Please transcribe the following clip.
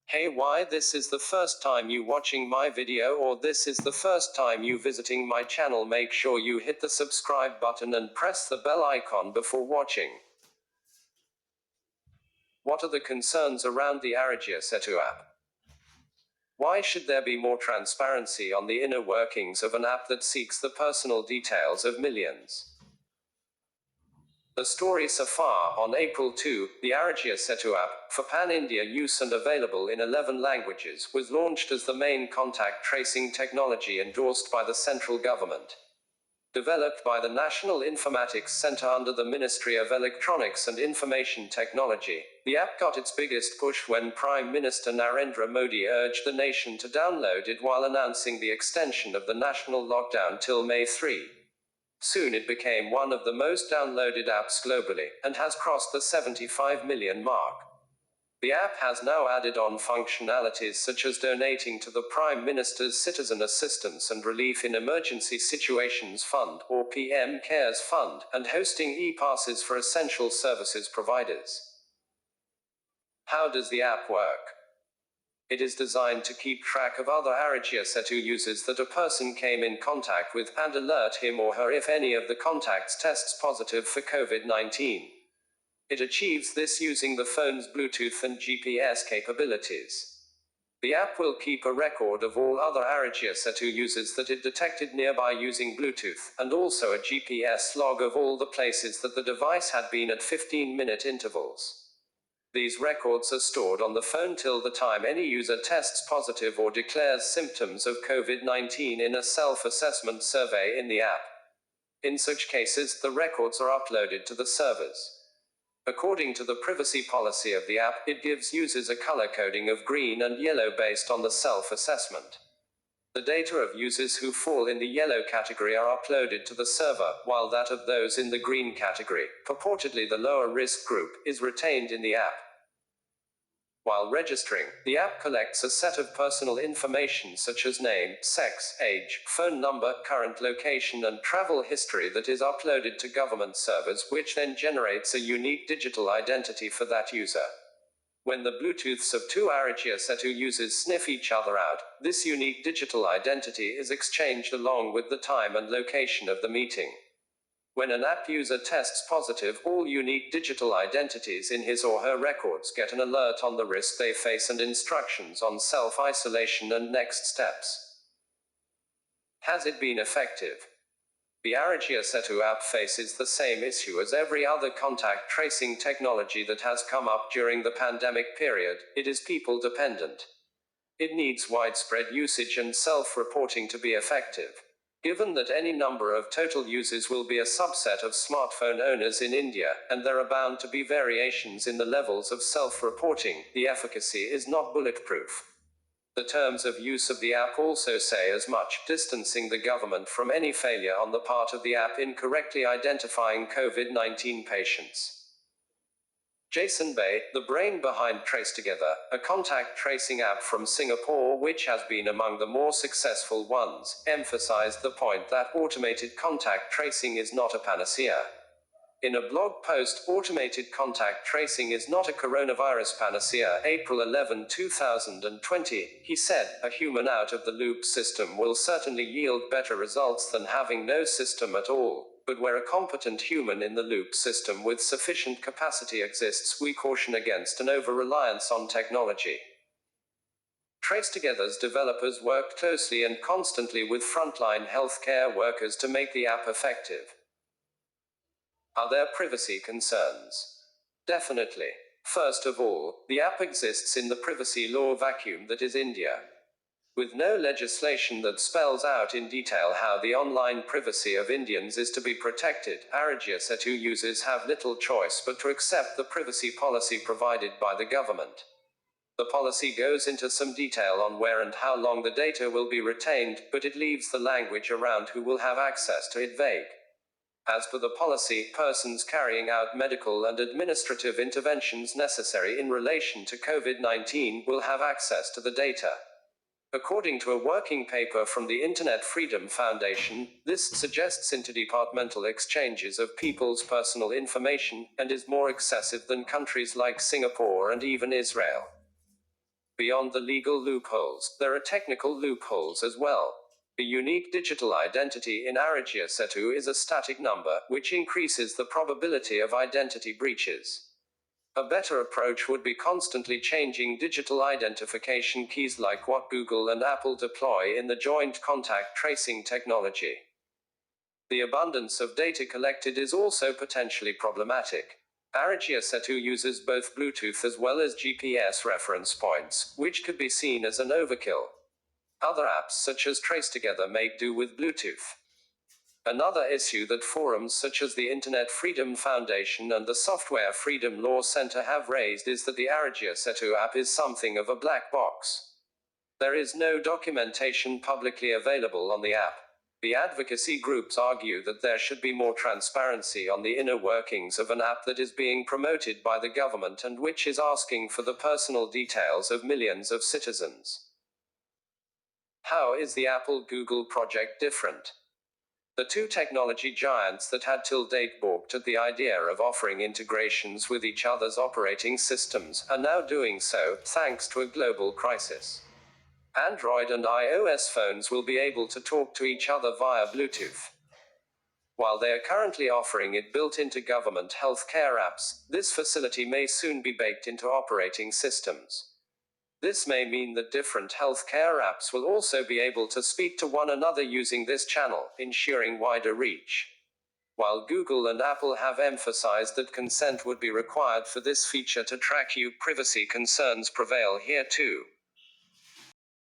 Hey, why this is the first time you watching my video or this is the first time you visiting my channel, make sure you hit the subscribe button and press the bell icon before watching. What are the concerns around the AarogyaSetu app? Why should there be more transparency on the inner workings of an app that seeks the personal details of millions? The story so far. On April 2, the AarogyaSetu app, for pan-India use and available in 11 languages, was launched as the main contact tracing technology endorsed by the central government. Developed by the National Informatics Center under the Ministry of Electronics and Information Technology, the app got its biggest push when Prime Minister Narendra Modi urged the nation to download it while announcing the extension of the national lockdown till May 3. Soon it became one of the most downloaded apps globally, and has crossed the 75 million mark. The app has now added on functionalities such as donating to the Prime Minister's Citizen Assistance and Relief in Emergency Situations Fund, or PM Cares Fund, and hosting e-passes for essential services providers. How does the app work? It is designed to keep track of other AarogyaSetu users that a person came in contact with and alert him or her if any of the contacts tests positive for COVID-19. It achieves this using the phone's Bluetooth and GPS capabilities. The app will keep a record of all other AarogyaSetu users that it detected nearby using Bluetooth, and also a GPS log of all the places that the device had been at 15-minute intervals. These records are stored on the phone till the time any user tests positive or declares symptoms of COVID-19 in a self-assessment survey in the app. In such cases, the records are uploaded to the servers. According to the privacy policy of the app, it gives users a color coding of green and yellow based on the self-assessment. The data of users who fall in the yellow category are uploaded to the server, while that of those in the green category, purportedly the lower risk group, is retained in the app. While registering, the app collects a set of personal information such as name, sex, age, phone number, current location, and travel history that is uploaded to government servers, which then generates a unique digital identity for that user. When the Bluetooths of two AarogyaSetu users sniff each other out, this unique digital identity is exchanged along with the time and location of the meeting. When an app user tests positive, all unique digital identities in his or her records get an alert on the risk they face and instructions on self-isolation and next steps. Has it been effective? The AarogyaSetu app faces the same issue as every other contact tracing technology that has come up during the pandemic period. It is people dependent. It needs widespread usage and self-reporting to be effective. Given that any number of total users will be a subset of smartphone owners in India, and there are bound to be variations in the levels of self-reporting, the efficacy is not bulletproof. The terms of use of the app also say as much, distancing the government from any failure on the part of the app incorrectly identifying COVID-19 patients. Jason Bay, the brain behind TraceTogether, a contact tracing app from Singapore which has been among the more successful ones, emphasized the point that automated contact tracing is not a panacea. In a blog post, Automated Contact Tracing is not a coronavirus panacea, April 11, 2020, he said, a human out-of-the-loop system will certainly yield better results than having no system at all. But where a competent human-in-the-loop system with sufficient capacity exists, we caution against an over-reliance on technology. TraceTogether's developers worked closely and constantly with frontline healthcare workers to make the app effective. Are there privacy concerns? Definitely. First of all, the app exists in the privacy law vacuum that is India. With no legislation that spells out in detail how the online privacy of Indians is to be protected, AarogyaSetu users have little choice but to accept the privacy policy provided by the government. The policy goes into some detail on where and how long the data will be retained, but it leaves the language around who will have access to it vague. As per the policy, persons carrying out medical and administrative interventions necessary in relation to COVID-19 will have access to the data. According to a working paper from the Internet Freedom Foundation, this suggests interdepartmental exchanges of people's personal information, and is more excessive than countries like Singapore and even Israel. Beyond the legal loopholes, there are technical loopholes as well. A unique digital identity in AarogyaSetu is a static number, which increases the probability of identity breaches. A better approach would be constantly changing digital identification keys like what Google and Apple deploy in the joint contact tracing technology. The abundance of data collected is also potentially problematic. AarogyaSetu uses both Bluetooth as well as GPS reference points, which could be seen as an overkill. Other apps such as TraceTogether make do with Bluetooth. Another issue that forums such as the Internet Freedom Foundation and the Software Freedom Law Center have raised is that the AarogyaSetu app is something of a black box. There is no documentation publicly available on the app. The advocacy groups argue that there should be more transparency on the inner workings of an app that is being promoted by the government and which is asking for the personal details of millions of citizens. How is the Apple-Google project different? The two technology giants that had till date balked at the idea of offering integrations with each other's operating systems are now doing so, thanks to a global crisis. Android and iOS phones will be able to talk to each other via Bluetooth. While they are currently offering it built into government healthcare apps, this facility may soon be baked into operating systems. This may mean that different healthcare apps will also be able to speak to one another using this channel, ensuring wider reach. While Google and Apple have emphasized that consent would be required for this feature to track you, privacy concerns prevail here too.